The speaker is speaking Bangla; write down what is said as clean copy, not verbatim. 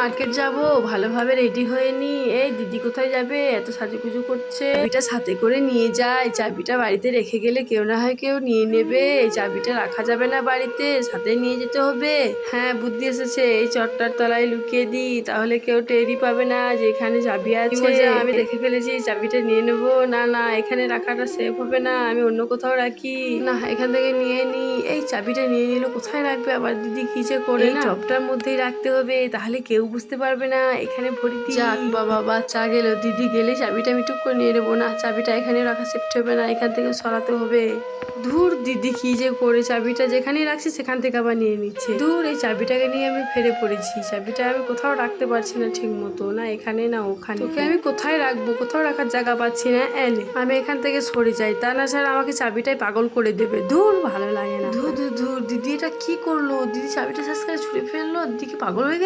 মার্কেট যাব, ভালোভাবে রেডি হয়ে নি। এই দিদি কোথায় যাবে, এত সাজুগুজু করছে। চাবিটা সাথে করে নিয়ে যায়, চাবিটা বাড়িতে রেখে গেলে কেউ না হয় কেউ নিয়ে নেবে। এই চাবিটা রাখা যাবে না বাড়িতে, সাথে নিয়ে যেতে হবে। হ্যাঁ, বুদ্ধি এসেছে, এই চটটার তলায় লুকিয়ে দিই, তাহলে কেউ টেরই পাবে না যে এখানে চাবি আছে। আমি দেখে ফেলেছি, চাবিটা নিয়ে নেবো। না না, এখানে রাখাটা সেফ হবে না, আমি অন্য কোথাও রাখি। না, এখান থেকে নিয়ে নি। এই চাবিটা নিয়ে নিল, কোথায় রাখবে আবার দিদি, কি যে করে। না, টপটার মধ্যেই রাখতে হবে, তাহলে কেউ বুঝতে পারবে না এখানে ভরি দিই। যাক বাবা, বাচ্চা গেল, দিদি গেলে চাবিটা আমি টুক করে নিয়ে নেবো। না, চাবিটা এখানে রাখা সেফট হবে না, এখান থেকে সরাতে হবে। ধুর, দিদি কি যে করে, চাবিটা যেখানে রাখছি সেখান থেকে আবার নিয়ে নিচ্ছে। ধুর, এই চাবিটাকে নিয়ে আমি ফেরে পড়েছি। চাবিটা আমি কোথাও রাখতে পারছি না ঠিক মতো, না এখানে না ওখানে। তোকে আমি কোথায় রাখবো, কোথাও রাখার জায়গা পাচ্ছি না। এলে আমি এখান থেকে সরে যাই, তা না স্যার আমাকে চাবিটাই পাগল করে দেবে। ধুর, ভালো লাগে না। ধুর ধুর ধুর, দিদি এটা কি করলো, দিদি চাবিটা শেষ করে ছুঁড়ে ফেললো, দিদি কি পাগল হয়ে গেছে?